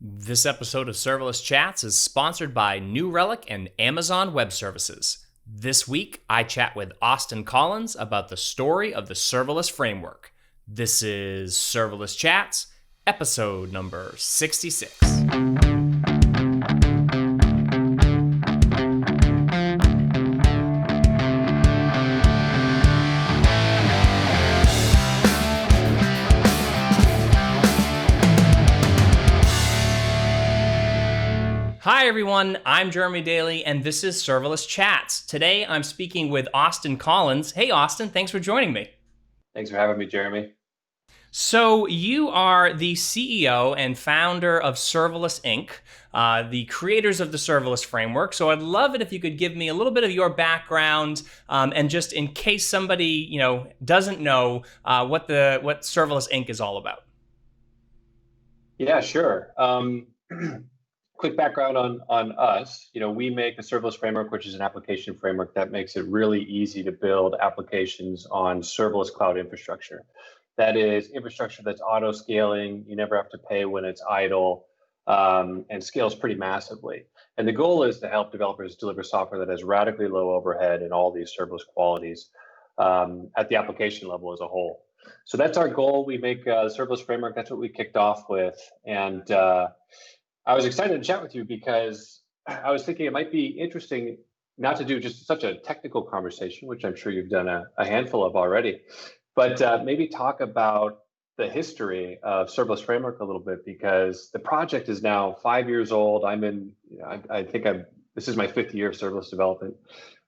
This episode of Serverless Chats is sponsored by New Relic and Amazon Web Services. This week, I chat with Austen Collins about the story of the Serverless Framework. This is Serverless Chats, episode number 66. Hi everyone, I'm Jeremy Daly, and this is Serverless Chats. Today I'm speaking with Austen Collins. Hey Austen, thanks for joining me. Thanks for having me, Jeremy. So you are the CEO and founder of Serverless Inc., the creators of the Serverless Framework. So I'd love it if you could give me a little bit of your background, and just in case somebody doesn't know what Serverless Inc. is all about. Yeah, sure. Quick background on us. We make the Serverless Framework, which is an application framework that makes it really easy to build applications on serverless cloud infrastructure. That is infrastructure that's auto-scaling. You never have to pay when it's idle, and scales pretty massively. And the goal is to help developers deliver software that has radically low overhead and all these serverless qualities at the application level as a whole. So that's our goal. We make the Serverless Framework. That's what we kicked off with. And I was excited to chat with you because I was thinking it might be interesting not to do just such a technical conversation, which I'm sure you've done a handful of already, but maybe talk about the history of Serverless Framework a little bit, because the project is now 5 years old. I think this is my 5th year of serverless development,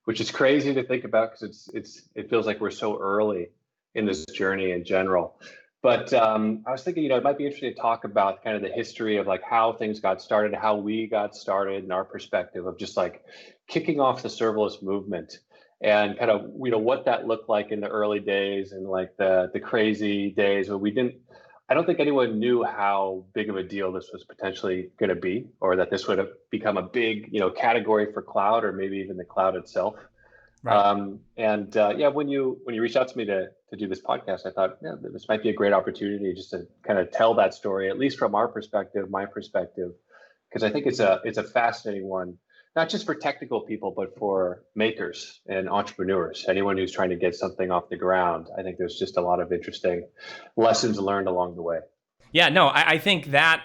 which is crazy to think about because it feels like we're so early in this journey in general. But I was thinking, it might be interesting to talk about kind of the history of like how things got started, how we got started, and our perspective of just like kicking off the serverless movement, and kind of what that looked like in the early days and like the crazy days where I don't think anyone knew how big of a deal this was potentially going to be, or that this would have become a big category for cloud, or maybe even the cloud itself. Right. When you reached out to me to do this podcast, I thought, yeah, this might be a great opportunity just to kind of tell that story, at least from our perspective, my perspective, because I think it's a fascinating one, not just for technical people, but for makers and entrepreneurs, anyone who's trying to get something off the ground. I think there's just a lot of interesting lessons learned along the way. Yeah, no, I think that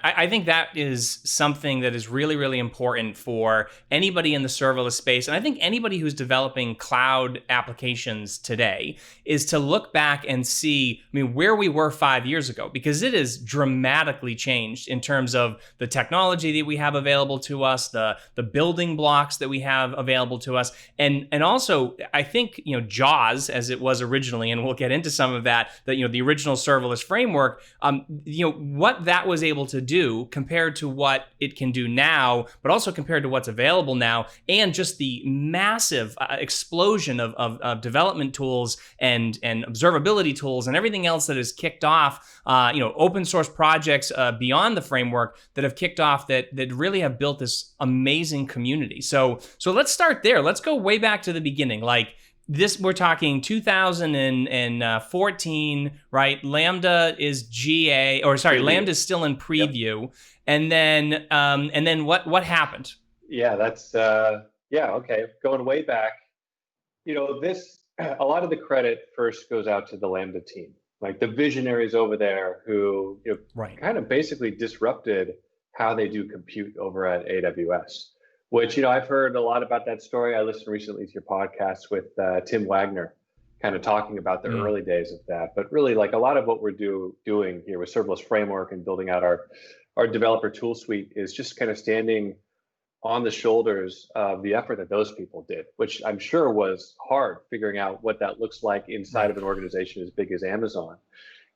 is something that is really, really important for anybody in the serverless space. And I think anybody who's developing cloud applications today is to look back and see, where we were 5 years ago, because it has dramatically changed in terms of the technology that we have available to us, the building blocks that we have available to us. And also, I think, JAWS, as it was originally, and we'll get into some of that, the original serverless framework, what that was able to do compared to what it can do now, but also compared to what's available now, and just the massive explosion of development tools and observability tools and everything else that has kicked off, open source projects beyond the framework that have kicked off that really have built this amazing community. So let's start there. Let's go way back to the beginning. We're talking 2014, right? Lambda is Lambda is still in preview. Yep. And then what happened? Yeah, that's okay. Going way back, a lot of the credit first goes out to the Lambda team, like the visionaries over there who right, kind of basically disrupted how they do compute over at AWS. Which, I've heard a lot about that story. I listened recently to your podcast with Tim Wagner, kind of talking about the early days of that. But really, like a lot of what we're doing here with Serverless Framework and building out our developer tool suite is just kind of standing on the shoulders of the effort that those people did, which I'm sure was hard, figuring out what that looks like inside of an organization as big as Amazon.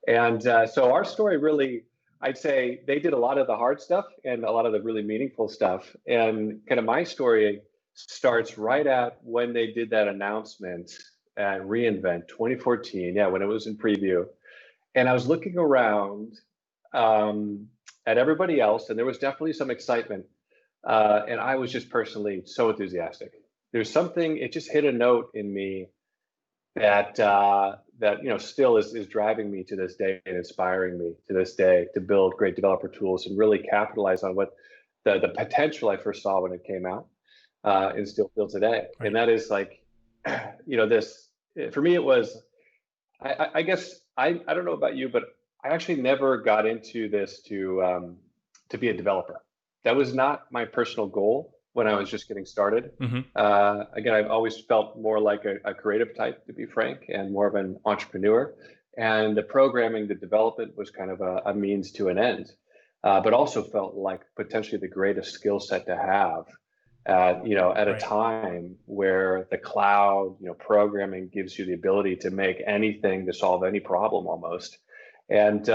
And so our story really, I'd say they did a lot of the hard stuff and a lot of the really meaningful stuff. And kind of my story starts right at when they did that announcement at reInvent 2014, when it was in preview. And I was looking around at everybody else, and there was definitely some excitement. And I was just personally so enthusiastic. There's something, it just hit a note in me that that still is driving me to this day and inspiring me to this day to build great developer tools and really capitalize on what the potential I first saw when it came out, and still feel today. Right. And that is like, this for me, it was, I guess I don't know about you, but I actually never got into this to be a developer. That was not my personal goal when I was just getting started. Mm-hmm. Again, I've always felt more like a creative type, to be frank, and more of an entrepreneur. And the programming, the development was kind of a means to an end, but also felt like potentially the greatest skill set to have at a Right. time where the cloud, programming gives you the ability to make anything to solve any problem almost. And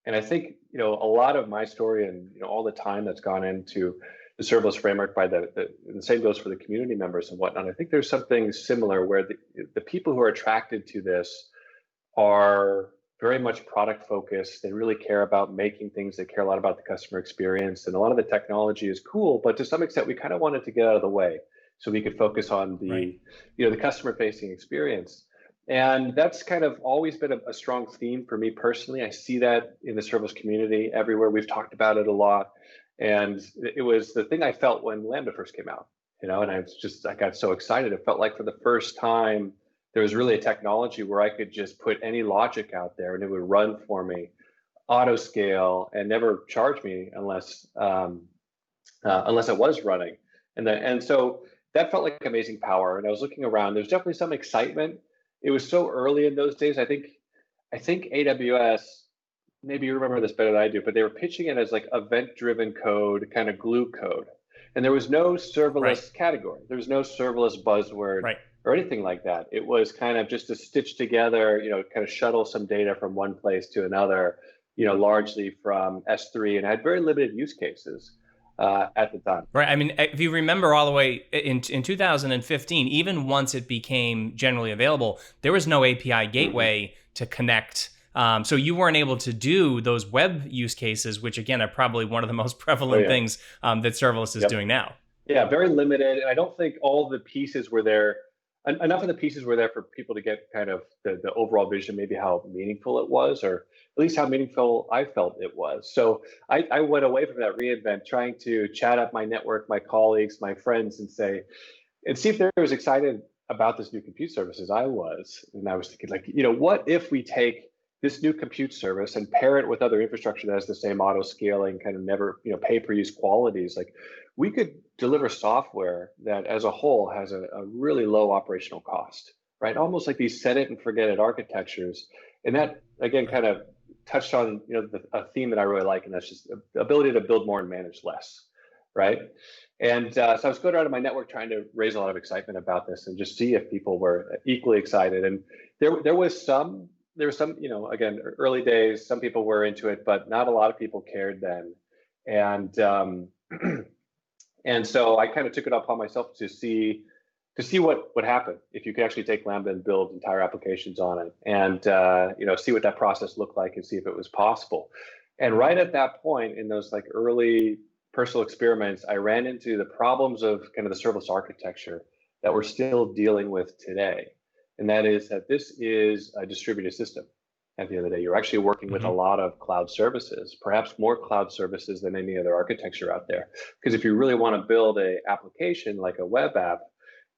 I think, a lot of my story and, all the time that's gone into the serverless framework by the same goes for the community members and whatnot. I think there's something similar where the people who are attracted to this are very much product focused. They really care about making things. They care a lot about the customer experience, and a lot of the technology is cool, but to some extent we kind of wanted to get out of the way so we could focus on Right. the customer facing experience. And that's kind of always been a strong theme for me personally. I see that in the serverless community everywhere. We've talked about it a lot. And it was the thing I felt when Lambda first came out, and I got so excited. It felt like for the first time, there was really a technology where I could just put any logic out there and it would run for me, auto scale, and never charge me unless it was running. And so that felt like amazing power. And I was looking around. There's definitely some excitement. It was so early in those days. I think AWS, maybe you remember this better than I do, but they were pitching it as like event-driven code, kind of glue code. And there was no Right. serverless category. There was no serverless buzzword Right. or anything like that. It was kind of just to stitch together, kind of shuttle some data from one place to another, largely from S3, and had very limited use cases at the time. Right. I mean, if you remember all the way in 2015, even once it became generally available, there was no API gateway to connect. So you weren't able to do those web use cases, which again are probably one of the most Oh prevalent yeah. things that serverless is Yep. doing now. Yeah, very limited. And I don't think all the pieces were there. Enough of the pieces were there for people to get kind of the overall vision, maybe how meaningful it was, or at least how meaningful I felt it was. So I went away from that reInvent trying to chat up my network, my colleagues, my friends, and see if they were as excited about this new compute service as I was. And I was thinking, like, what if we take this new compute service and pair it with other infrastructure that has the same auto scaling, kind of never, pay per use qualities? Like, we could deliver software that as a whole has a really low operational cost, right? Almost like these set it and forget it architectures. And that, again, Right. kind of touched on, a theme that I really like, and that's just the ability to build more and manage less, right? And so I was going around in my network trying to raise a lot of excitement about this and just see if people were equally excited. And there was some, again, early days, some people were into it, but not a lot of people cared then. And and so I kind of took it upon myself to see what would happen if you could actually take Lambda and build entire applications on it, and see what that process looked like and see if it was possible. And right at that point, in those like early personal experiments, I ran into the problems of kind of the serverless architecture that we're still dealing with today. And that is that this is a distributed system. At the end of the day, you're actually working with a Mm-hmm. lot of cloud services, perhaps more cloud services than any other architecture out there. Because if you really want to build an application like a web app,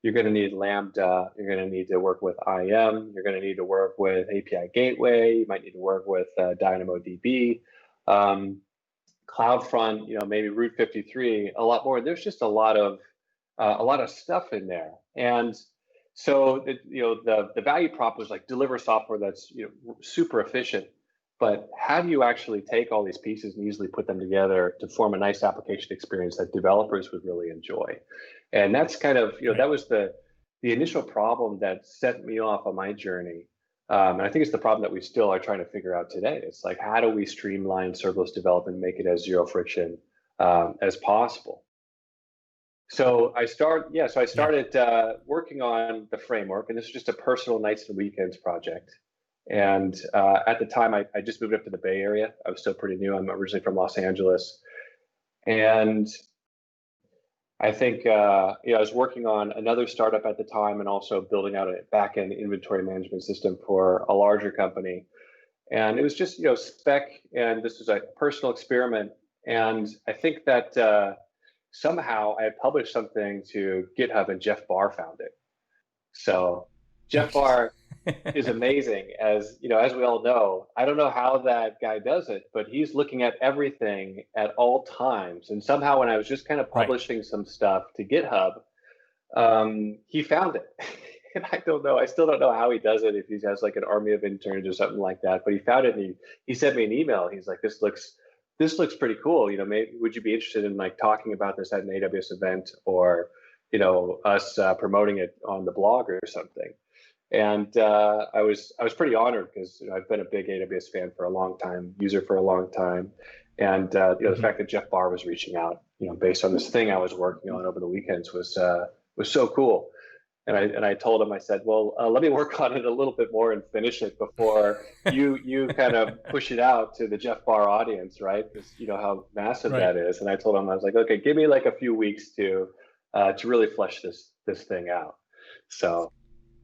you're going to need Lambda, you're going to need to work with IAM, you're going to need to work with API Gateway, you might need to work with DynamoDB, CloudFront, maybe Route 53, a lot more. There's just a lot of stuff in there. And so the value prop was like deliver software that's super efficient, but how do you actually take all these pieces and easily put them together to form a nice application experience that developers would really enjoy? And that's kind of Right. that was the initial problem that set me off on my journey. And I think it's the problem that we still are trying to figure out today. It's like, how do we streamline serverless development and make it as zero friction as possible? So I Yeah. started working on the framework, and this is just a personal nights and weekends project. And at the time, I just moved up to the Bay Area. I was still pretty new. I'm originally from Los Angeles, and I think I was working on another startup at the time and also building out a back-end inventory management system for a larger company. And it was just spec, and this was a personal experiment. And I think that somehow I had published something to GitHub, and Jeff Barr found it. So Jeff Okay. Barr is amazing, as we all know. I don't know how that guy does it, but he's looking at everything at all times. And somehow, when I was just kind of Right. publishing some stuff to GitHub, he found it. And I don't know. I still don't know how he does it. If he has like an army of interns or something like that. But he found it, and he sent me an email. He's like, "This looks pretty cool. Maybe would you be interested in like talking about this at an AWS event, or us promoting it on the blog or something?" And I was pretty honored because I've been a big AWS fan for a long time, user for a long time, and the Hmm. fact that Jeff Barr was reaching out, based on this thing I was working on over the weekends was so cool. And I told him, I said, well, let me work on it a little bit more and finish it before you kind of push it out to the Jeff Barr audience, right? Because you know how massive Right. that is. And I told him, I was like, okay, give me like a few weeks to really flesh this thing out. So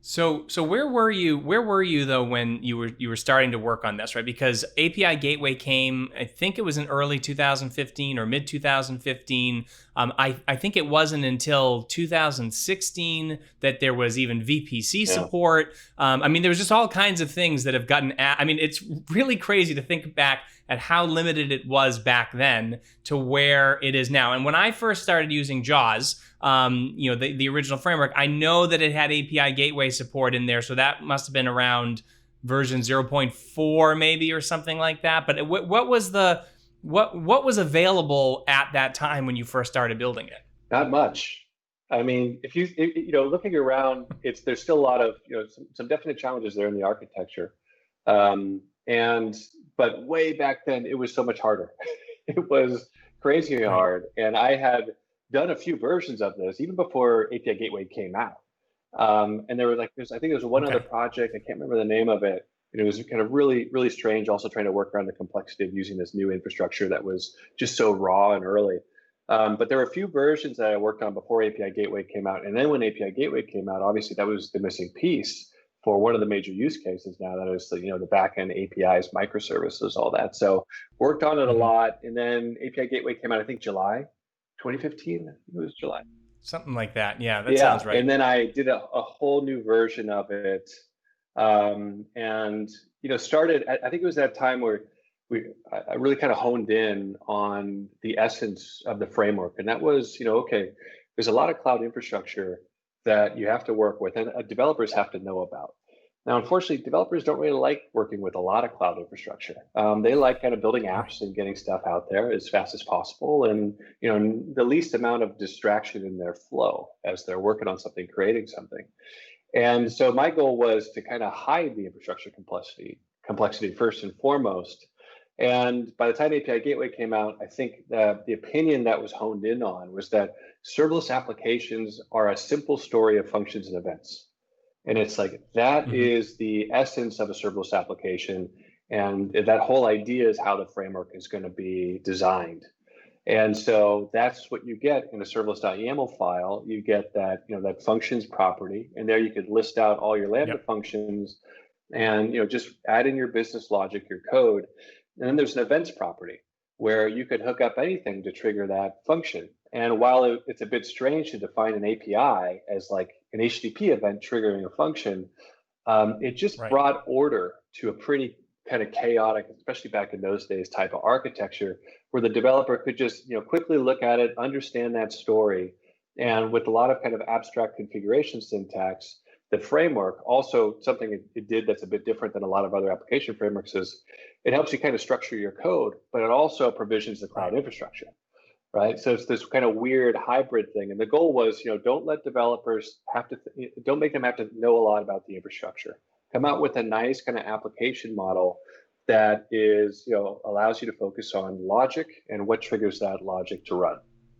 So where were you? Where were you though when you were starting to work on this, right? Because API Gateway came, I think it was in early 2015 or mid 2015. I think it wasn't until 2016 that there was even VPC yeah, support. I mean, there was just all kinds of things that have gotten. I mean, it's really crazy to think back at how limited it was back then to where it is now. And when I first started using JAWS, the original framework, I know that it had API gateway support in there. So that must have been around version 0.4 maybe or something like that. But what was available at that time when you first started building it? not much. I mean, looking around, there's still a lot of some definite challenges there in the architecture, and but way back then it was so much harder. It was crazy Right. hard, and I had done a few versions of this even before API Gateway came out. And there were like I think there was one other Okay. project, I can't remember the name of it, and it was kind of really really strange. Also trying to work around the complexity of using this new infrastructure that was just so raw and early. But there were a few versions that I worked on before API Gateway came out, and then when API Gateway came out, obviously that was the missing piece for one of the major use cases. Now that is the backend APIs, microservices, all that. So worked on it a Hmm. lot, and then API Gateway came out, I think July 2015. I think it was July. Something like that. Yeah, that Yeah, sounds right. and then I did a whole new version of it, and started. I think it was that time where I really kind of honed in on the essence of the framework, and that was okay. There's a lot of cloud infrastructure that you have to work with, and developers have to know about. Now, unfortunately, developers don't really like working with a lot of cloud infrastructure. They like kind of building Right. apps and getting stuff out there as fast as possible, and the least amount of distraction in their flow as they're working on something, creating something. And so my goal was to kind of hide the infrastructure complexity first and foremost. And by the time API Gateway came out, I think that the opinion that was honed in on was that serverless applications are a simple story of functions and events. And it's like that Hmm. is the essence of a serverless application. And that whole idea is how the framework is going to be designed. And so that's what you get in a serverless.yaml file. You get that functions property, and there you could list out all your Lambda Yep. functions, and just add in your business logic, your code. And then there's an events property where you could hook up anything to trigger that function. And while it's a bit strange to define an API as like an HTTP event triggering a function, it just Right. brought order to a pretty kind of chaotic, especially back in those days, type of architecture where the developer could just quickly look at it, understand that story, and with a lot of kind of abstract configuration syntax, the framework also something it did that's a bit different than a lot of other application frameworks is it helps you kind of structure your code, but it also provisions the cloud Right. infrastructure, right? So it's this kind of weird hybrid thing. And the goal was, don't let developers don't make them have to know a lot about the infrastructure. Come out with a nice kind of application model that is, allows you to focus on logic and what triggers that logic to run.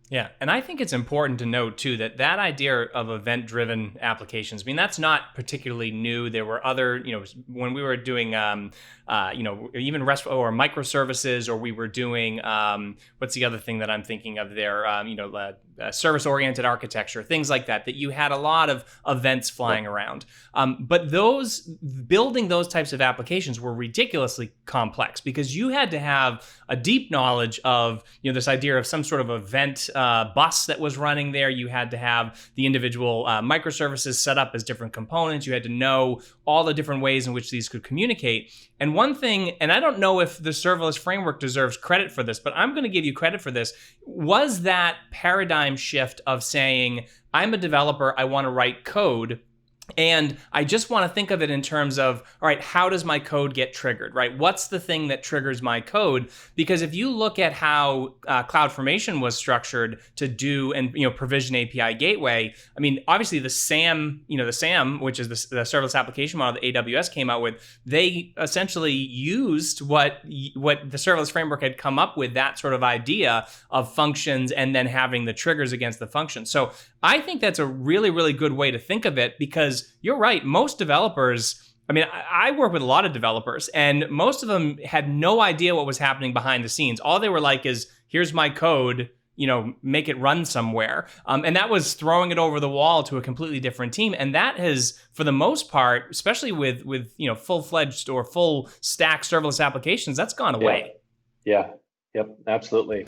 Yeah, and I think it's important to note too that that idea of event-driven applications. I mean, that's not particularly new. There were other, when we were doing, even REST or microservices, or we were doing, what's the other thing that I'm thinking of there? Service-oriented architecture, things like that. That you had a lot of events flying around. But building those types of applications were ridiculously complex because you had to have a deep knowledge of this idea of some sort of event bus that was running there. You had to have the individual microservices set up as different components. You had to know all the different ways in which these could communicate. And one thing, and I don't know if the serverless framework deserves credit for this, but I'm going to give you credit for this, was that paradigm shift of saying, I'm a developer, I want to write code. And I just want to think of it in terms of, all right, how does my code get triggered, right? What's the thing that triggers my code? Because if you look at how CloudFormation was structured to do and provision API gateway, I mean, obviously the SAM, which is the serverless application model that AWS came out with, they essentially used what the serverless framework had come up with, that sort of idea of functions and then having the triggers against the functions. So I think that's a really, really good way to think of it, because you're right. Most developers, I mean, I work with a lot of developers, and most of them had no idea what was happening behind the scenes. All they were like is, here's my code, make it run somewhere. And that was throwing it over the wall to a completely different team. And that has, for the most part, especially with full-fledged or full stack serverless applications, that's gone away. Yeah. Yep. Absolutely.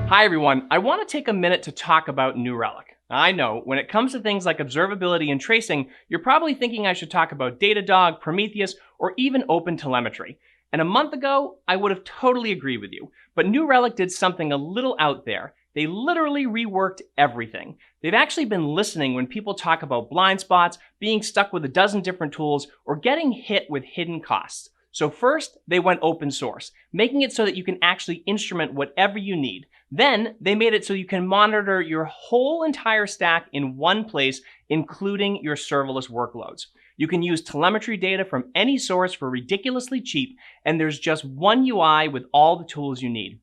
Hi, everyone. I want to take a minute to talk about New Relic. I know, when it comes to things like observability and tracing, you're probably thinking I should talk about Datadog, Prometheus, or even OpenTelemetry. And a month ago, I would have totally agreed with you. But New Relic did something a little out there. They literally reworked everything. They've actually been listening when people talk about blind spots, being stuck with a dozen different tools, or getting hit with hidden costs. So first, they went open source, making it so that you can actually instrument whatever you need. Then they made it so you can monitor your whole entire stack in one place, including your serverless workloads. You can use telemetry data from any source for ridiculously cheap, and there's just one UI with all the tools you need.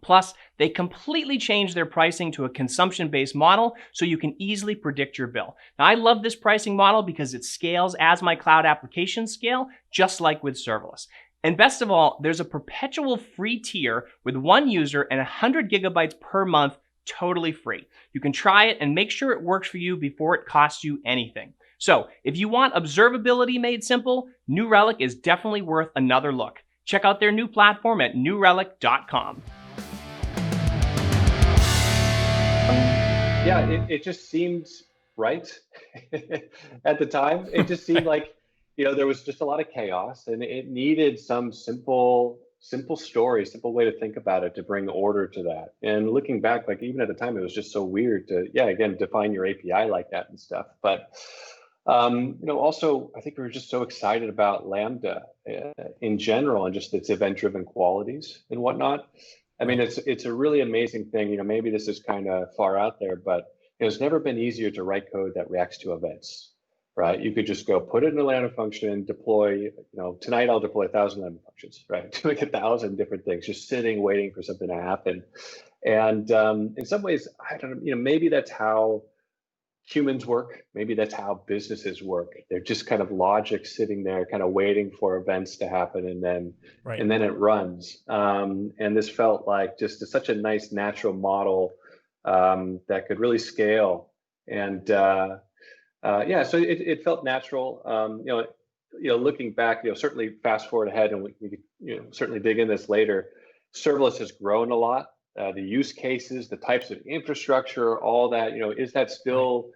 Plus, they completely changed their pricing to a consumption-based model so you can easily predict your bill. Now, I love this pricing model because it scales as my cloud applications scale, just like with serverless. And best of all, there's a perpetual free tier with one user and 100 gigabytes per month, totally free. You can try it and make sure it works for you before it costs you anything. So, if you want observability made simple, New Relic is definitely worth another look. Check out their new platform at newrelic.com. Yeah, it just seemed right at the time. It just seemed like, there was just a lot of chaos, and it needed some simple story, simple way to think about it to bring order to that. And looking back, like even at the time, it was just so weird to, again, define your API like that and stuff. But also, I think we were just so excited about Lambda in general and just its event-driven qualities and whatnot. I mean, it's a really amazing thing. Maybe this is kind of far out there, but it's never been easier to write code that reacts to events, right? You could just go put it in a Lambda function, deploy, tonight I'll deploy 1,000 Lambda functions, right? Doing 1,000 different things, just sitting, waiting for something to happen. And in some ways, I don't know, maybe that's how humans work. Maybe that's how businesses work. They're just kind of logic sitting there, kind of waiting for events to happen, and then it runs. And this felt like just such a nice natural model that could really scale. And so it felt natural. Looking back, certainly fast forward ahead, and we could certainly dig in this later. Serverless has grown a lot. The use cases, the types of infrastructure, all that, is that still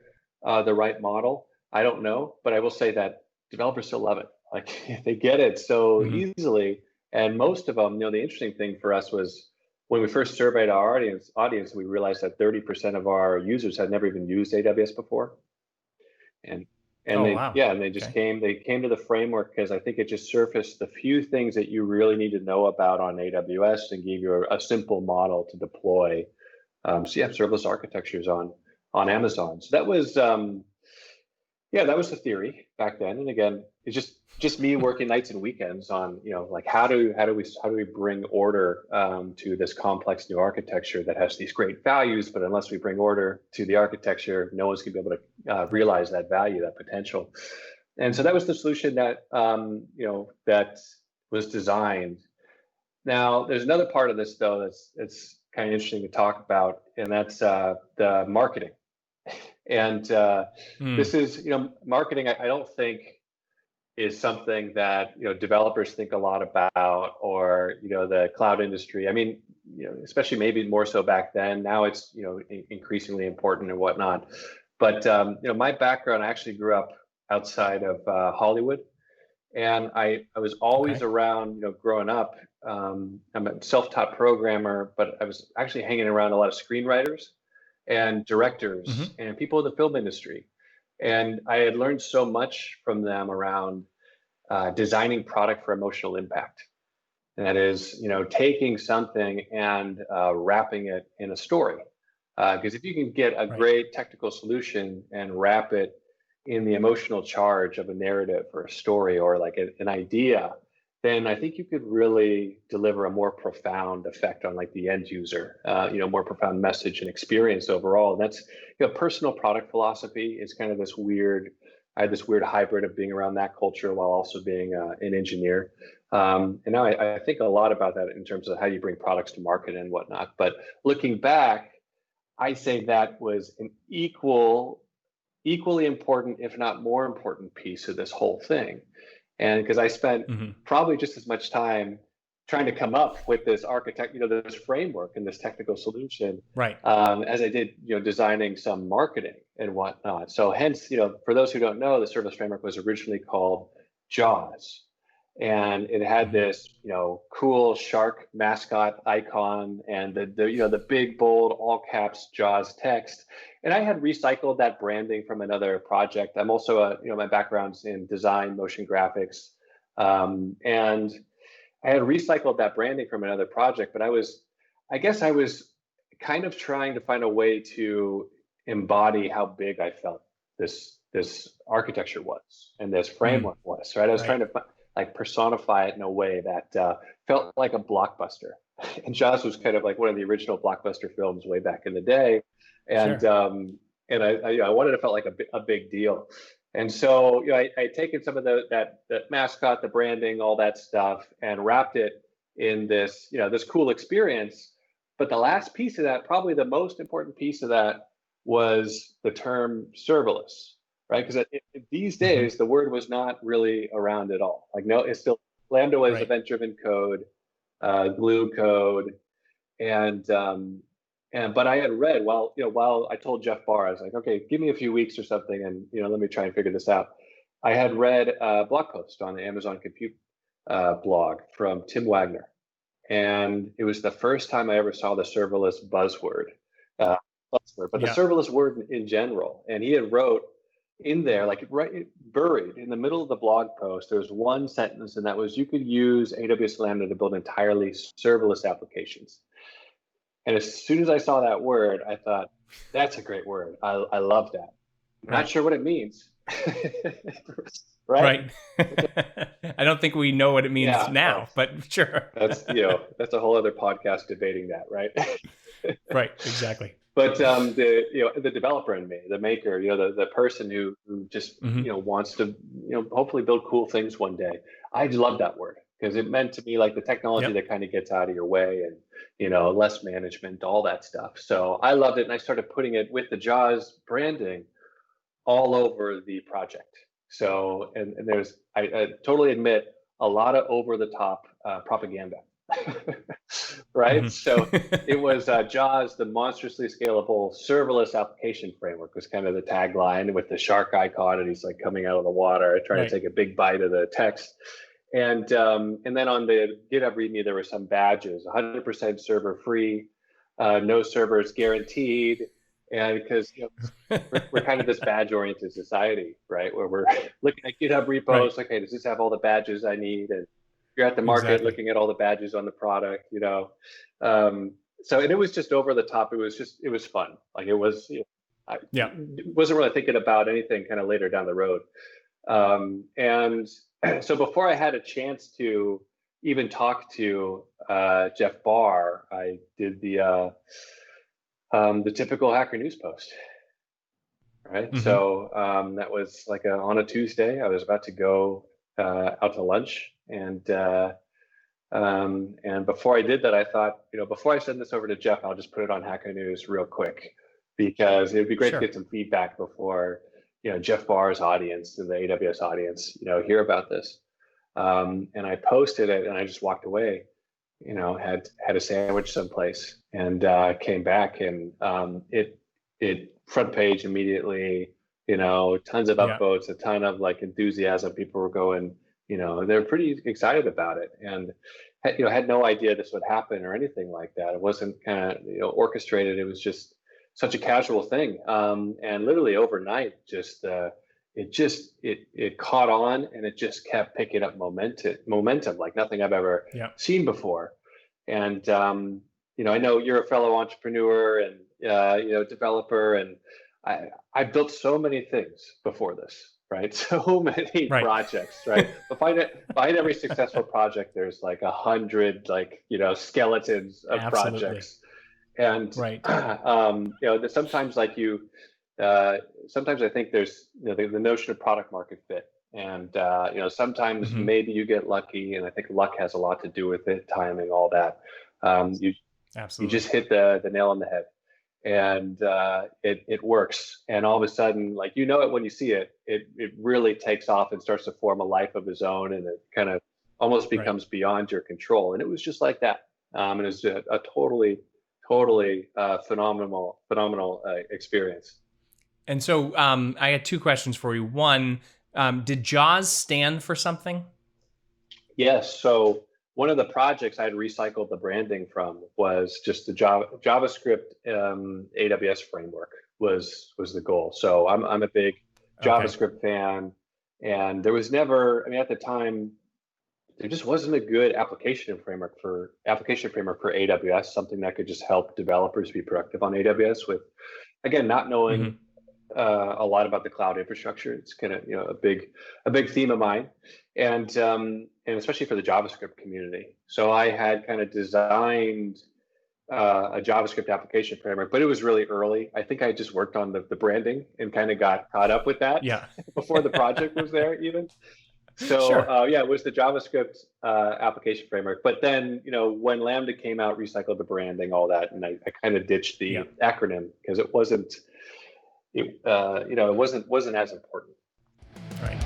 the right model? I don't know, but I will say that developers still love it. Like they get it so easily. And most of them, the interesting thing for us was when we first surveyed our audience, we realized that 30% of our users had never even used AWS before. And they just came to the framework because I think it just surfaced the few things that you really need to know about on AWS and gave you a simple model to deploy. Serverless architectures on Amazon. So that was that was the theory back then. And again, it's just me working nights and weekends on, like how do we bring order to this complex new architecture that has these great values, but unless we bring order to the architecture, no one's gonna be able to realize that value, that potential. And so that was the solution that that was designed. Now, there's another part of this though that's kind of interesting to talk about, and that's the marketing. And Mm, this is, marketing. I don't think is something that developers think a lot about, or the cloud industry. I mean, especially maybe more so back then. Now it's increasingly important and whatnot. But my background, I actually grew up outside of Hollywood, and I was always okay. around, growing up. I'm a self-taught programmer, but I was actually hanging around a lot of screenwriters and directors Hmm. and people in the film industry. And I had learned so much from them around designing product for emotional impact. And that is, taking something and wrapping it in a story. Because if you can get a Right. great technical solution and wrap it in the emotional charge of a narrative or a story, or like an idea, then I think you could really deliver a more profound effect on like the end user, more profound message and experience overall. And that's, personal product philosophy is kind of this weird. I had this weird hybrid of being around that culture while also being an engineer. And now I think a lot about that in terms of how you bring products to market and whatnot. But looking back, I say that was an equally important, if not more important, piece of this whole thing. And because I spent Hmm. probably just as much time trying to come up with this architect, this framework and this technical solution, Right. as I did, designing some marketing and whatnot. So hence, for those who don't know, the Service Framework was originally called JAWS, and it had Hmm. this cool shark mascot icon, and the big bold all caps JAWS text. And I had recycled that branding from another project. I'm also my background's in design, motion graphics, and I had recycled that branding from another project. But I guess I was kind of trying to find a way to embody how big I felt this architecture was and this Mm, framework was, right? I was trying right. to like personify it in a way that felt like a blockbuster. And Jaws was kind of like one of the original blockbuster films way back in the day, and Sure. I wanted to felt like a big deal. And so, I taken some of that mascot, the branding, all that stuff, and wrapped it in this, this cool experience. But the last piece of that, probably the most important piece of that, was the term serverless, right? Because these Hmm. days, the word was not really around at all. Like, no, it's still Lambda was Right. event-driven code, glue code, and but I had read while I told Jeff Barr, I was like, okay, give me a few weeks or something, and let me try and figure this out. I had read a blog post on the Amazon Compute blog from Tim Wagner, and it was the first time I ever saw the serverless uh, buzzword, but the Yeah. serverless word in general. And he had wrote in there, like right buried in the middle of the blog post, there was one sentence, and that was, you could use AWS Lambda to build entirely serverless applications. And as soon as I saw that word, I thought, that's a great word. I love that. I'm not Right. sure what it means. Right? Right. I don't think we know what it means Yeah. now, but sure. That's a whole other podcast debating that, right? Right. Exactly. But the developer in me, the maker, the person who just Hmm. wants to hopefully build cool things one day. I love that word because it meant to me like the technology Yep. that kind of gets out of your way, and less management, all that stuff. So I loved it, and I started putting it with the JAWS branding all over the project. So and I totally admit a lot of over the top propaganda, right? Hmm. So it was JAWS, the monstrously scalable serverless application framework, was kind of the tagline with the shark icon, and he's like coming out of the water trying to Right. take a big bite of the text. And then on the GitHub README, there were some badges: 100% server free, no servers guaranteed, and because we're kind of this badge oriented society, right? Where we're looking at GitHub Right. repos, okay, does this have all the badges I need? And you're at the market Exactly. looking at all the badges on the product. So, and it was just over the top. It was fun. Like it was, I Yeah. wasn't really thinking about anything kind of later down the road. And so before I had a chance to even talk to Jeff Barr, I did the typical Hacker News post, right? Mm-hmm. So that was like on a Tuesday. I was about to go out to lunch, and before I did that, I thought, before I send this over to Jeff, I'll just put it on Hacker News real quick because it'd be great to Sure. get some feedback before, Jeff Barr's audience and the AWS audience, hear about this. And I posted it, and I just walked away. Had a sandwich someplace, and came back, and it front page immediately. Tons of Yeah. upvotes, a ton of like enthusiasm. People were going. They're pretty excited about it, and had no idea this would happen or anything like that. It wasn't kind of orchestrated. It was just such a casual thing, and literally overnight, it caught on, and it just kept picking up momentum like nothing I've ever Yeah. seen before. And I know you're a fellow entrepreneur and developer, and I built so many things before this, right? So many Right. projects, right? Behind every successful project, there's like 100 skeletons of Absolutely. projects. And Right. sometimes sometimes I think there's the notion of product market fit, and sometimes Mm-hmm. maybe you get lucky, and I think luck has a lot to do with it, timing, all that. You Absolutely. just hit the nail on the head, and it works, and all of a sudden, like it when you see it, it really takes off and starts to form a life of its own, and it kind of almost Right. becomes beyond your control. And it was just like that. And it was a totally phenomenal experience. And so I had two questions for you. One, did JAWS stand for something? Yes. So one of the projects I had recycled the branding from was just the JavaScript AWS framework was the goal. So I'm a big JavaScript fan, and there was never, at the time, there just wasn't a good application framework for AWS, something that could just help developers be productive on AWS with, again, not knowing Mm-hmm. a lot about the cloud infrastructure. It's kind of a big theme of mine, and especially for the JavaScript community. So I had kind of designed a JavaScript application framework, but it was really early. I think I just worked on the branding and kind of got caught up with that Yeah. before the project was there even. So Sure. it was the JavaScript application framework. But then when Lambda came out, recycled the branding, all that, and I kind of ditched the acronym because it wasn't. It wasn't as important. Right.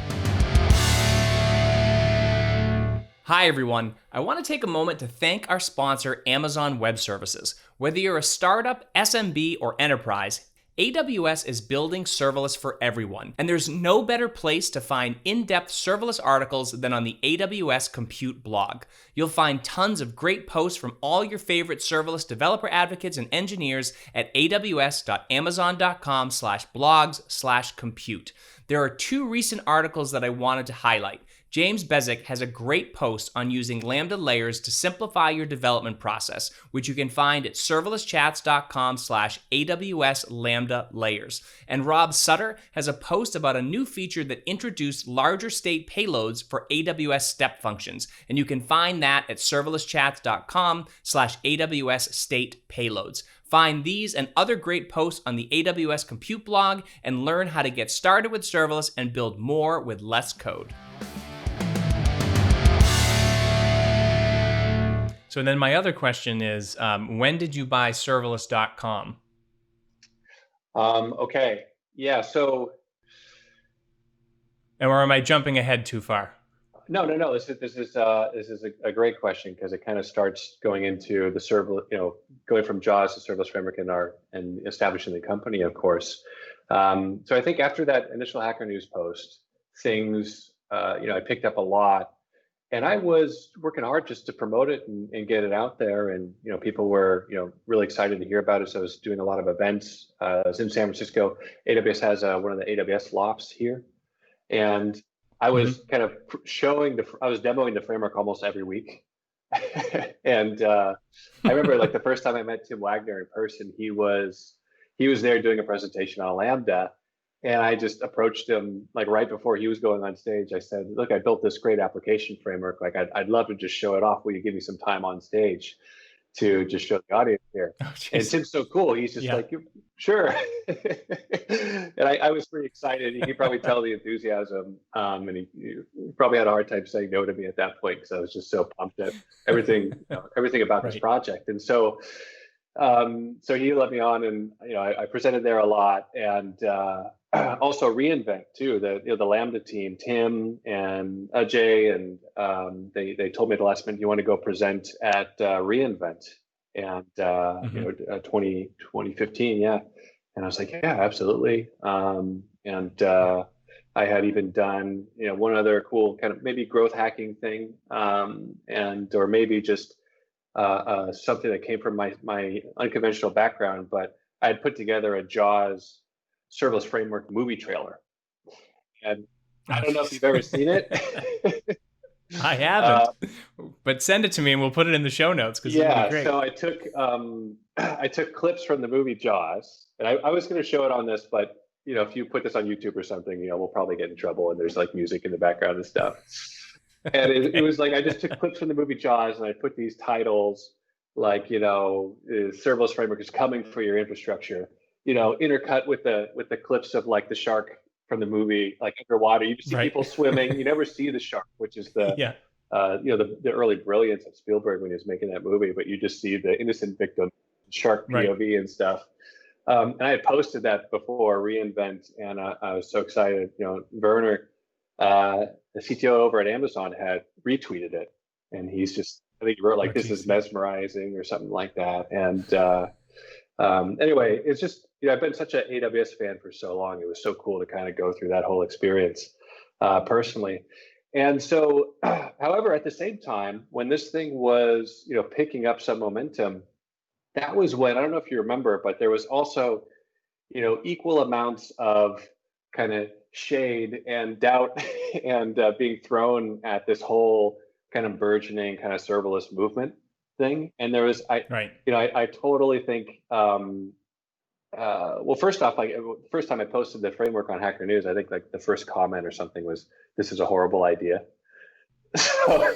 Hi, everyone. I want to take a moment to thank our sponsor, Amazon Web Services. Whether you're a startup, SMB, or enterprise, AWS is building serverless for everyone, and there's no better place to find in-depth serverless articles than on the AWS Compute blog. You'll find tons of great posts from all your favorite serverless developer advocates and engineers at aws.amazon.com/blogs/compute. There are two recent articles that I wanted to highlight. James Bezic has a great post on using Lambda layers to simplify your development process, which you can find at serverlesschats.com/AWS Lambda layers. And Rob Sutter has a post about a new feature that introduced larger state payloads for AWS step functions. And you can find that at serverlesschats.com/AWS state payloads. Find these and other great posts on the AWS Compute blog and learn how to get started with serverless and build more with less code. So then my other question is, when did you buy serverless.com? Okay. Yeah. So. Or am I jumping ahead too far? No. This is a great question because it kind of starts going into the going from JAWS to Serverless Framework and establishing the company, of course. So I think after that initial Hacker News post, things I picked up a lot. And I was working hard just to promote it and get it out there, and people were really excited to hear about it. So I was doing a lot of events. I was in San Francisco. AWS has one of the AWS lofts here, and I was kind of I was demoing the framework almost every week. And I remember like the first time I met Tim Wagner in person, he was there doing a presentation on Lambda, And I just approached him like right before he was going on stage. I said, "Look, I built this great application framework. Like, I'd love to just show it off. Will you give me some time on stage to just show the audience here?" Oh, And jeez. Tim's so cool. He's just Yeah. like, "Sure." And I was pretty excited. You could probably tell the enthusiasm. And he probably had a hard time saying no to me at that point because I was just so pumped at everything about this Right. project. And so he let me on, and I presented there a lot, and also reInvent too. The Lambda team, Tim and Ajay, and they told me at the last minute, "You want to go present at reInvent?" And Hmm. 2015, yeah. And I was like, "Yeah, absolutely." And Yeah. I had even done one other cool kind of maybe growth hacking thing, and or maybe just something that came from my unconventional background, but I had put together a Jaws serverless framework movie trailer, and I Oh, don't know if jeez. you've ever seen it. I haven't, uh, but send it to me and we'll put it in the show notes because it would be yeah, great. so I took I took clips from the movie Jaws, and I was going to show it on this, but if you put this on YouTube or something, we'll probably get in trouble, and there's like music in the background and stuff. And it Okay. was like I just took clips from the movie Jaws and I put these titles like serverless framework is coming for your infrastructure, intercut with the clips of like the shark from the movie, like underwater. You just see Right. people swimming. You never see the shark, which is Yeah. the early brilliance of Spielberg when he was making that movie. But you just see the innocent victim, shark Right. POV and stuff. And I had posted that before reInvent, and I was so excited. Werner, the CTO over at Amazon, had retweeted it, and I think he wrote Oh, like, "This is geez. Yeah. mesmerizing" or something like that. And anyway, it's just I've been such an AWS fan for so long. It was so cool to kind of go through that whole experience personally. And so, however, at the same time, when this thing was picking up some momentum, that was when, I don't know if you remember, but there was also equal amounts of kind of shade and doubt and being thrown at this whole kind of burgeoning kind of serverless movement thing. And there was, Right. I totally think, well, first off, like first time I posted the framework on Hacker News, I think like the first comment or something was, "This is a horrible idea." So,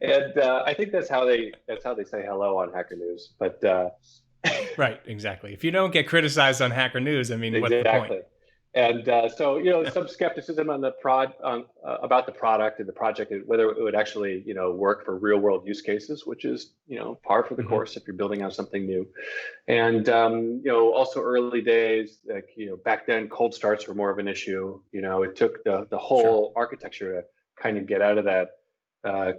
and I think that's how they say hello on Hacker News. But Right. Exactly. If you don't get criticized on Hacker News, I mean, what's the point? exactly. And so, some skepticism on about the product and the project, and whether it would actually, work for real world use cases, which is, par for the Hmm. course if you're building out something new. And, also early days, like, back then, cold starts were more of an issue. It took the Sure. whole architecture to kind of get out of that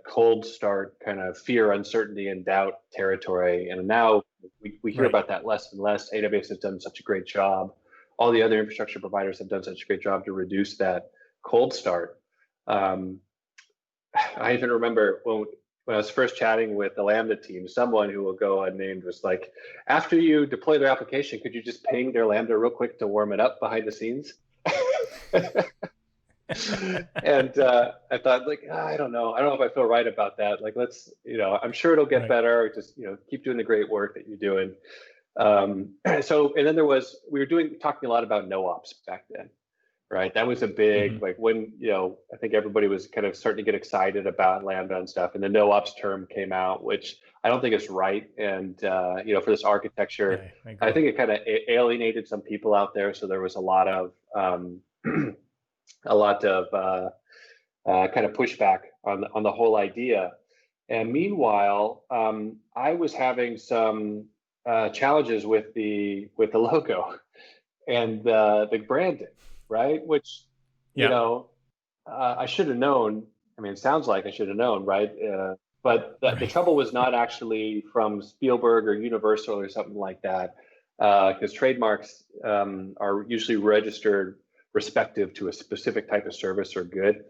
cold start kind of fear, uncertainty, and doubt territory. And now we hear Right. about that less and less. AWS has done such a great job. All the other infrastructure providers have done such a great job to reduce that cold start. Um, I even remember when I was first chatting with the Lambda team, someone who will go unnamed was like, "After you deploy their application, could you just ping their Lambda real quick to warm it up behind the scenes?" And I thought, like, I don't know. I don't know if I feel right about that. Like, let's, I'm sure it'll get Right. better. Just, keep doing the great work that you're doing. And then we were talking a lot about no ops back then, right? That was a big, Hmm. like when, I think everybody was kind of starting to get excited about Lambda and stuff. And the no ops term came out, which I don't think is right. And, for this architecture, Yeah, I I agree. think it kind of alienated some people out there. So there was a lot of, a lot of kind of pushback on the whole idea. And meanwhile, I was having some challenges with the logo and the branding, right? Which you Yeah. know I should have known. I mean, it sounds like I should have known, right? But the Right. trouble was not actually from Spielberg or Universal or something like that, because trademarks are usually registered respective to a specific type of service or good.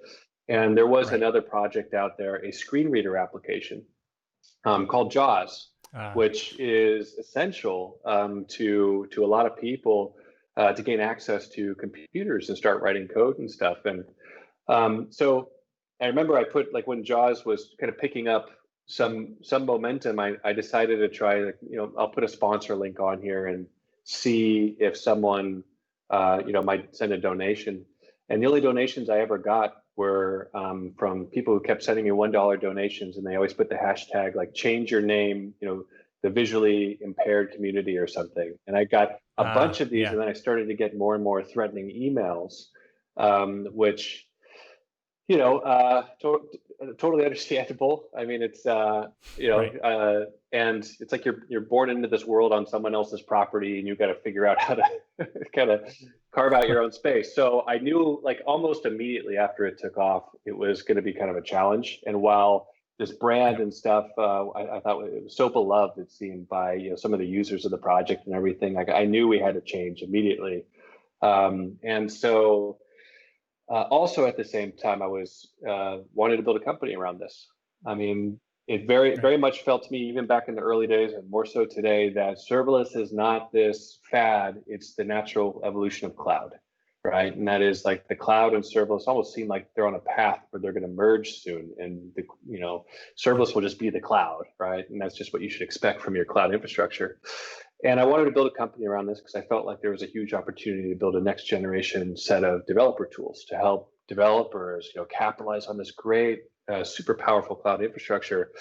And there was Right. another project out there, a screen reader application called JAWS, Uh, which is essential to a lot of people to gain access to computers and start writing code and stuff. And so I remember I put like when JAWS was kind of picking up some momentum, I decided to try, like, I'll put a sponsor link on here and see if someone might send a donation. And the only donations I ever got were from people who kept sending me $1 donations, and they always put the hashtag like change your name, the visually impaired community or something. And I got a bunch of these, and then I started to get more and more threatening emails, which, totally understandable. I mean, it's right. And it's like you're born into this world on someone else's property, and you've got to figure out how to kind of carve out your own space. So I knew, like, almost immediately after it took off, it was going to be kind of a challenge. And while this brand and stuff, I thought it was so beloved, it seemed, by some of the users of the project and everything. I knew we had to change immediately, and so. Also, at the same time, I was wanted to build a company around this. I mean, it very much felt to me, even back in the early days, and more so today, that serverless is not this fad; it's the natural evolution of cloud, right? And that is, like, the cloud and serverless almost seem like they're on a path where they're going to merge soon, and serverless will just be the cloud, right? And that's just what you should expect from your cloud infrastructure. And I wanted to build a company around this because I felt like there was a huge opportunity to build a next generation set of developer tools to help developers, capitalize on this great, super powerful cloud infrastructure.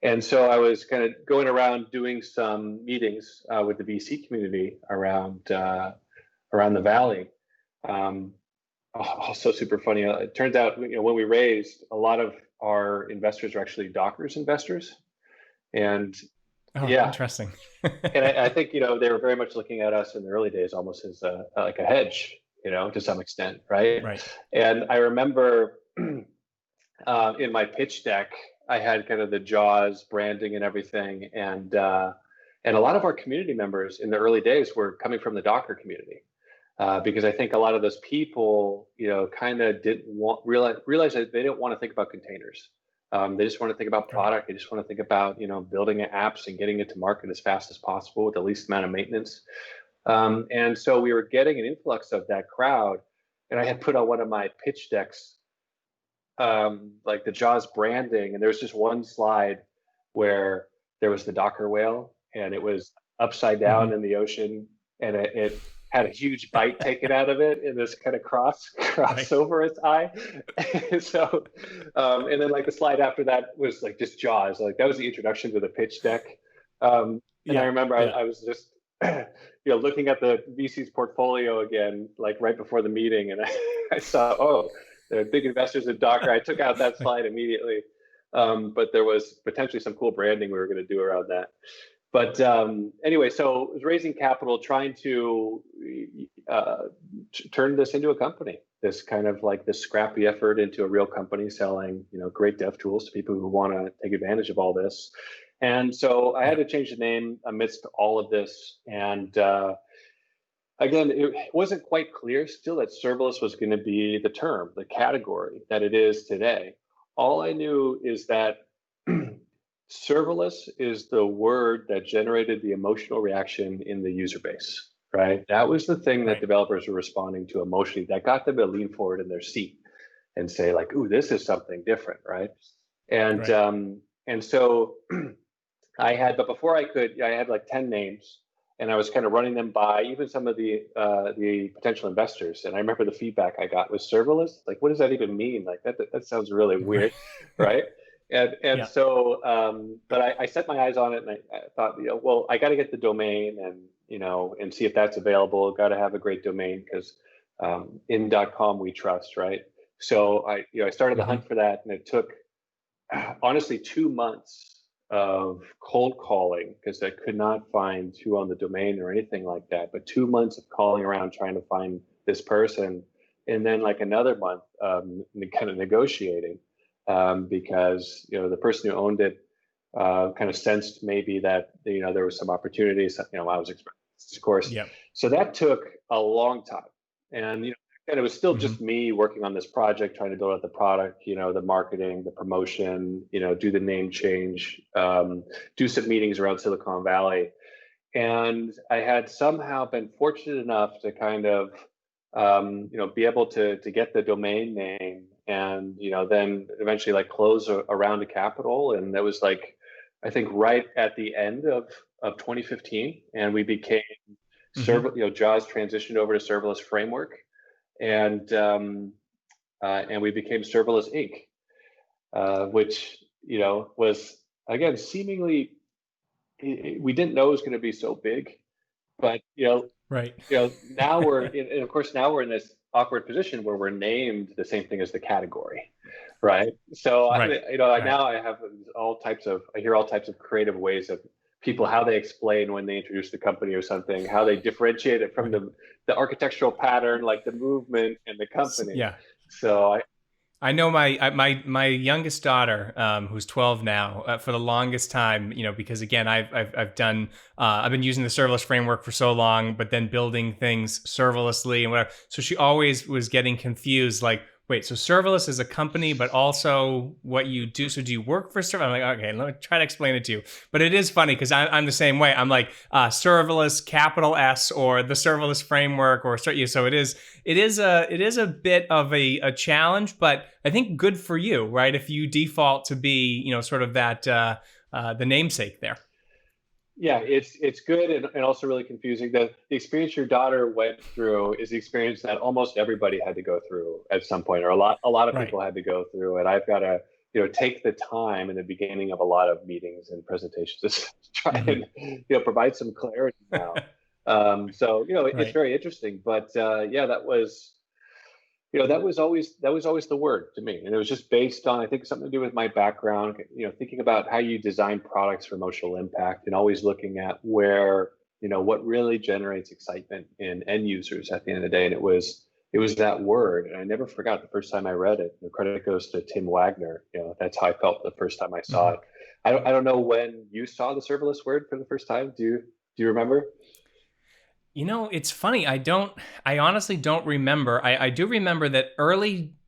And so I was kind of going around doing some meetings with the VC community around the Valley. Also super funny. It turns out, when we raised, a lot of our investors are actually Docker's investors, and interesting. And I think, they were very much looking at us in the early days almost as like a hedge, to some extent, right? Right. And I remember in my pitch deck, I had kind of the JAWS branding and everything, and a lot of our community members in the early days were coming from the Docker community, because I think a lot of those people, kind of didn't realize that they didn't want to think about containers. They just want to think about product. They just want to think about, building apps and getting it to market as fast as possible with the least amount of maintenance. And so we were getting an influx of that crowd. And I had put on one of my pitch decks, like the JAWS branding. And there was just one slide where there was the Docker whale, and it was upside down in the ocean. And it had a huge bite taken out of it in this kind of cross over its eye. So, and then, like, the slide after that was like just JAWS. Like, that was the introduction to the pitch deck. And I remember I was just, looking at the VC's portfolio again, like right before the meeting, and I saw, they're big investors in Docker. I took out that slide immediately, but there was potentially some cool branding we were going to do around that. But anyway, so it was raising capital, trying to turn this into a company, this kind of like this scrappy effort into a real company selling, great dev tools to people who want to take advantage of all this. And so I had to change the name amidst all of this. And again, it wasn't quite clear still that serverless was going to be the term, the category that it is today. All I knew is that serverless is the word that generated the emotional reaction in the user base, right? That was the thing that developers were responding to emotionally, that got them to lean forward in their seat and say, like, ooh, this is something different, right? And so but before I could, I had like 10 names, and I was kind of running them by even some of the potential investors. And I remember the feedback I got was serverless. Like, what does that even mean? Like, that sounds really weird, right? And so, but I set my eyes on it, and I thought, well, I got to get the domain, and and see if that's available. Got to have a great domain, because in .com we trust, right? So I started the hunt for that, and it took honestly 2 months of cold calling, because I could not find who owned the domain or anything like that. But 2 months of calling around trying to find this person, and then like another month kind of negotiating. Because the person who owned it kind of sensed maybe that there was some opportunities. I was expecting, of course. Yep. So that took a long time, and it was still just me working on this project, trying to build out the product, the marketing, the promotion, do the name change, do some meetings around Silicon Valley, and I had somehow been fortunate enough to kind of be able to get the domain name, and then eventually like close a round of capital. And that was like, I think, right at the end of 2015, and we became Jaws transitioned over to Serverless Framework, and we became Serverless Inc., which was again seemingly we didn't know it was going to be so big, but Right. now and of course now we're in this awkward position where we're named the same thing as the category, right? So Right. now I have I hear all types of creative ways of people how they explain when they introduce the company or something, how they differentiate it from the architectural pattern, like the movement and the company. Yeah. So I know my youngest daughter, who's 12 now, for the longest time, because again, I've been using the serverless framework for so long, but then building things serverlessly and whatever. So she always was getting confused, like, wait, so serverless is a company, but also what you do. So do you work for serverless? I'm like, okay, let me try to explain it to you. But it is funny because I'm the same way. I'm like serverless, capital S, or the serverless framework, or so it is a bit of a challenge, but I think good for you, right? If you default to be, sort of that the namesake there. Yeah, it's good and also really confusing. The experience your daughter went through is the experience that almost everybody had to go through at some point, or a lot of Right. people had to go through. And I've got to take the time in the beginning of a lot of meetings and presentations to try and provide some clarity now. So it's Right. very interesting. But yeah, that was always the word to me, and it was just based on, I think, something to do with my background, thinking about how you design products for emotional impact, and always looking at where what really generates excitement in end users at the end of the day. And it was that word, and I never forgot the first time I read it. The credit goes to Tim Wagner. That's how I felt the first time I saw it. I don't know when you saw the serverless word for the first time. Do you remember? It's funny. I honestly don't remember. I do remember that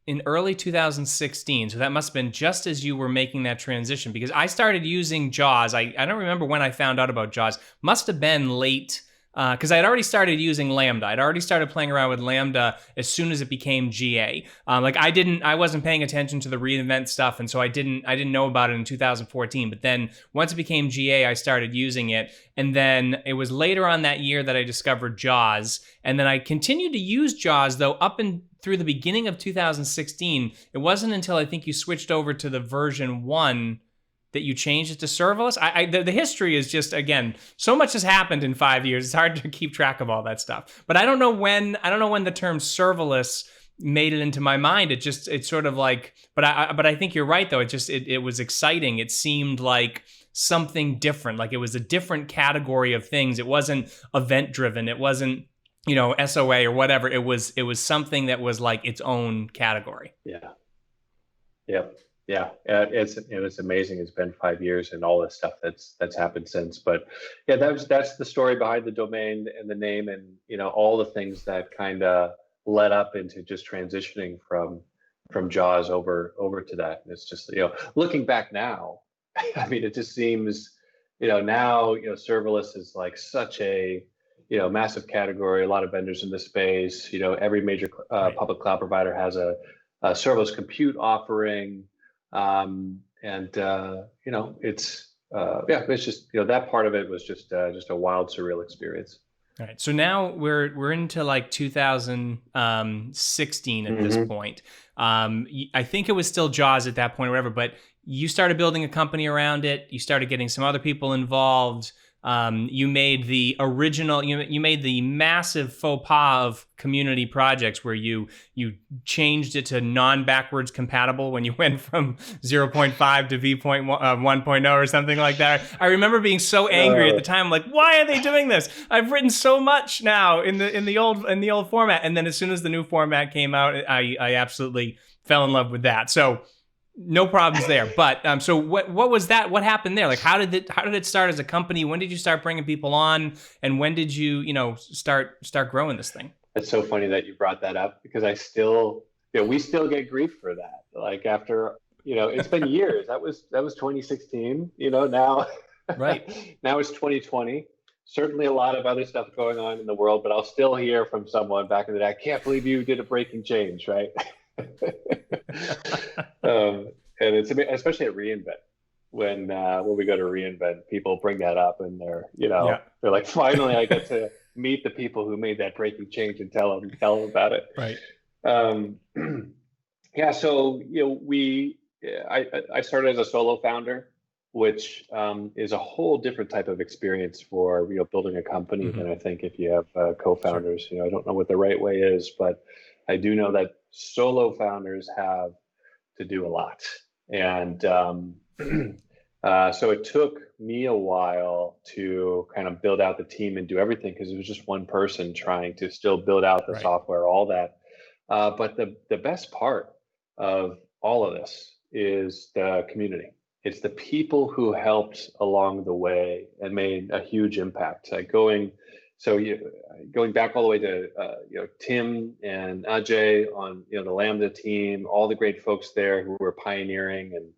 in early 2016. So that must have been just as you were making that transition, because I started using JAWS. I don't remember when I found out about JAWS. Must have been late, because I had already started using Lambda. I'd already started playing around with Lambda as soon as it became GA. I wasn't paying attention to the reInvent stuff, and so I didn't know about it in 2014. But then once it became GA, I started using it, and then it was later on that year that I discovered JAWS, and then I continued to use JAWS though up and through the beginning of 2016. It wasn't until I think you switched over to the version 1 that you changed it to serverless. The history is just, again, so much has happened in 5 years. It's hard to keep track of all that stuff. But I don't know when the term serverless made it into my mind. It's sort of like, but I think you're right though. It was exciting. It seemed like something different. Like it was a different category of things. It wasn't event driven. It wasn't SOA or whatever. It was something that was like its own category. Yeah. Yep. Yeah, it's amazing. It's been 5 years and all this stuff that's happened since. But yeah, that's the story behind the domain and the name, and all the things that kind of led up into just transitioning from JAWS over to that. And it's just looking back now, I mean, it just seems now serverless is like such a massive category. A lot of vendors in this space. Every major public cloud provider has a serverless compute offering. It's just that part of it was just a wild, surreal experience. All right, so now we're into like 2016 at this point. I think it was still JAWS at that point or whatever, but you started building a company around it. You started getting some other people involved. You made the original, you made the massive faux pas of community projects where you changed it to non-backwards compatible when you went from 0.5 to v.1.0 or something like that. I remember being so angry at the time, like, why are they doing this? I've written so much now in the old format. And then as soon as the new format came out, I absolutely fell in love with that. So no problems there. But so what was that? What happened there? Like, how did it start as a company? When did you start bringing people on? And when did you start growing this thing? It's so funny that you brought that up, because I still, we still get grief for that. Like after, it's been years. That was 2016. Now, right now it's 2020. Certainly a lot of other stuff going on in the world, but I'll still hear from someone back in the day, I can't believe you did a breaking change, right? And it's especially at reInvent, when we go to reInvent, people bring that up, and they're they're like, finally I get to meet the people who made that breaking change and tell them about it. Right. Um, yeah, so I started as a solo founder, which is a whole different type of experience for building a company than I think if you have Sure. co-founders. I don't know what the right way is, but I do know that solo founders have to do a lot, and so it took me a while to kind of build out the team and do everything because it was just one person trying to still build out the Right. software, all that. But the best part of all of this is the community. It's the people who helped along the way and made a huge impact. Going back all the way to Tim and Ajay on the Lambda team, all the great folks there who were pioneering. And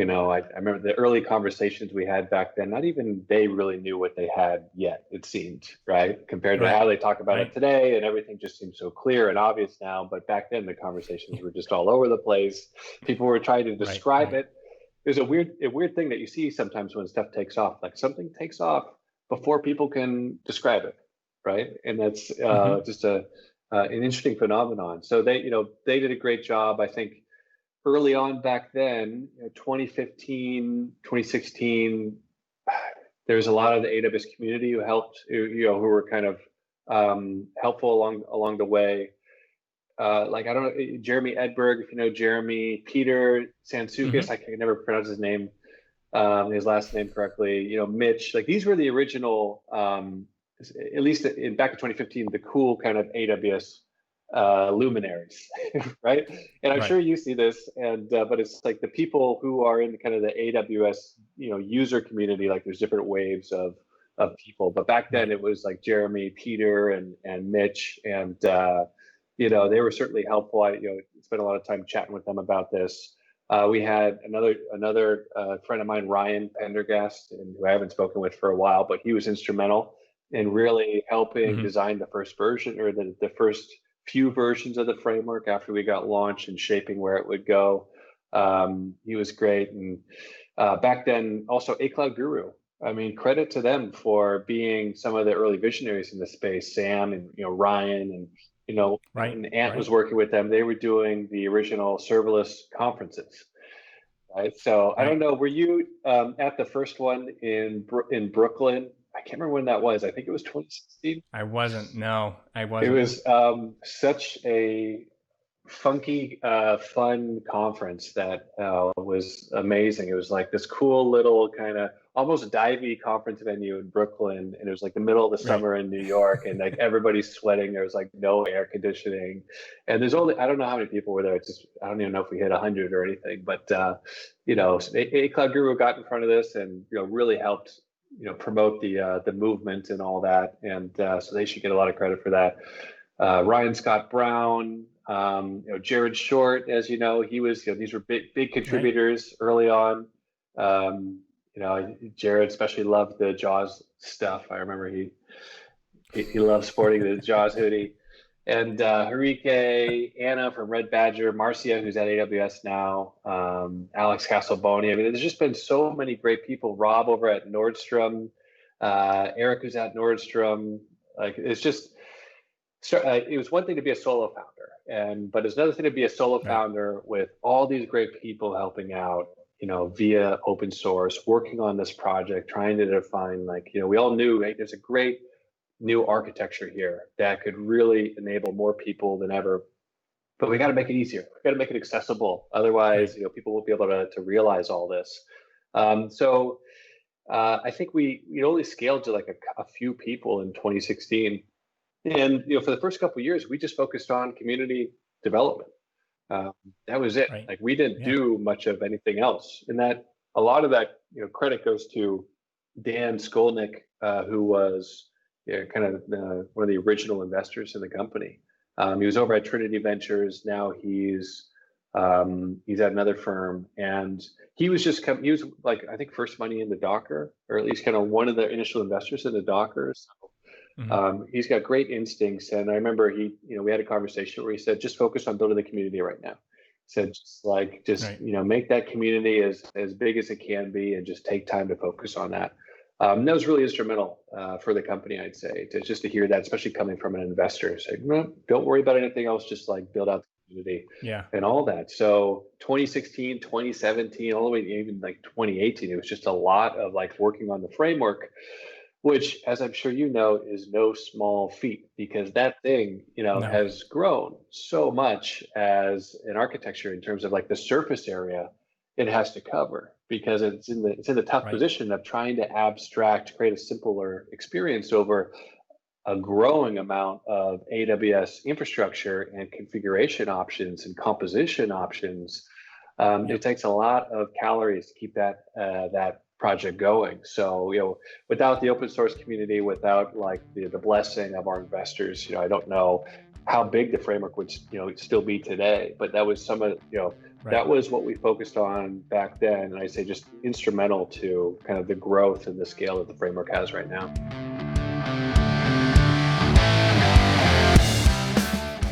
I remember the early conversations we had back then. Not even they really knew what they had yet, it seemed, right? Compared to how they talk about it today, and everything just seems so clear and obvious now. But back then, the conversations were just all over the place. People were trying to describe it. There's a weird thing that you see sometimes when stuff takes off. Like something takes off before people can describe it, right? And that's just an interesting phenomenon. So they did a great job, I think. Early on back then, 2015, 2016, there's a lot of the AWS community who helped, who were kind of helpful along the way. Like, I don't know, Jeremy Edberg, if you know Jeremy, Peter Sansoukis, I can never pronounce his name, his last name correctly, Mitch, like these were the original, at least back in 2015, the cool kind of AWS luminaries, right? And I'm sure you see this, and but it's like the people who are in kind of the AWS, user community. Like there's different waves of people, but back then it was like Jeremy, Peter, and Mitch, and they were certainly helpful. I spent a lot of time chatting with them about this. We had another friend of mine, Ryan Pendergast, and who I haven't spoken with for a while, but he was instrumental in really helping design the first version, or the first few versions of the framework after we got launched, and shaping where it would go. He was great. And back then, also A Cloud Guru. I mean, credit to them for being some of the early visionaries in the space. Sam and Ryan, and Ant was working with them. They were doing the original serverless conferences, right? So I don't know. Were you at the first one in Brooklyn? I can't remember when that was. I think it was 2016. I wasn't. No, I wasn't. It was such a funky, fun conference that was amazing. It was like this cool little kind of almost divey conference venue in Brooklyn, and it was like the middle of the summer in New York, and like everybody's sweating. There was like no air conditioning, and there's only, I don't know how many people were there. I don't even know if we hit 100 or anything, but A Cloud Guru got in front of this and really helped promote the movement and all that, and so they should get a lot of credit for that. Ryan Scott Brown, Jared Short, as you know, he was, these were big contributors early on. Jared especially loved the Jaws stuff. I remember he loved sporting the Jaws hoodie. And Enrique, Anna from Red Badger, Marcia, who's at AWS now, Alex Castleboni. I mean, there's just been so many great people. Rob over at Nordstrom, Eric, who's at Nordstrom. Like, it's just, it was one thing to be a solo founder, but it's another thing to be a solo founder with all these great people helping out, via open source, working on this project, trying to define, like, we all knew, right, there's a great new architecture here that could really enable more people than ever, but we got to make it easier. We got to make it accessible. Otherwise, people won't be able to realize all this. So I think we only scaled to like a few people in 2016. And for the first couple of years, we just focused on community development. That was it. Like, we didn't do much of anything else. And that a lot of that credit goes to Dan Skolnick, who was kind of one of the original investors in the company. He was over at Trinity Ventures. Now he's at another firm, and he was like, I think, first money in the Docker, or at least kind of one of the initial investors in the Docker. So he's got great instincts. And I remember we had a conversation where he said, just focus on building the community right now. He said, make that community as big as it can be, and just take time to focus on that. That was really instrumental for the company, I'd say, to hear that, especially coming from an investor. Say, no, don't worry about anything else, just like build out the community Yeah. and all that. So 2016, 2017, all the way to even like 2018, it was just a lot of like working on the framework, which, as I'm sure you know, is no small feat because that thing, No. has grown so much as an architecture in terms of like the surface area it has to cover because it's in the tough Right. position of trying to abstract, create a simpler experience over a growing amount of AWS infrastructure and configuration options and composition options. Yep. It takes a lot of calories to keep that project going. So, without the open source community, without like the blessing of our investors, I don't know how big the framework would still be today. But that was some of Right. that was what we focused on back then, and I say just instrumental to kind of the growth and the scale that the framework has right now.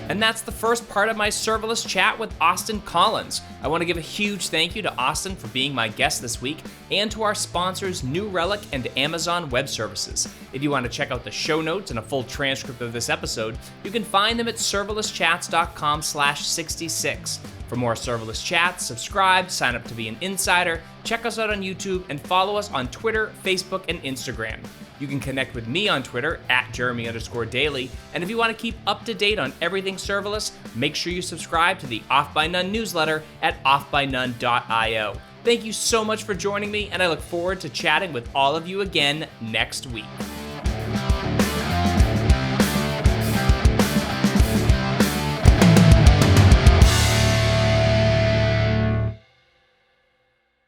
And that's the first part of my serverless chat with Austen Collins. I want to give a huge thank you to Austen for being my guest this week, and to our sponsors New Relic and Amazon Web Services. If you want to check out the show notes and a full transcript of this episode, you can find them at serverlesschats.com/66. For more serverless chats, subscribe, sign up to be an insider, check us out on YouTube, and follow us on Twitter, Facebook, and Instagram. You can connect with me on Twitter at Jeremy_Daily. And if you want to keep up to date on everything serverless, make sure you subscribe to the Off by None newsletter at offbynone.io. Thank you so much for joining me, and I look forward to chatting with all of you again next week.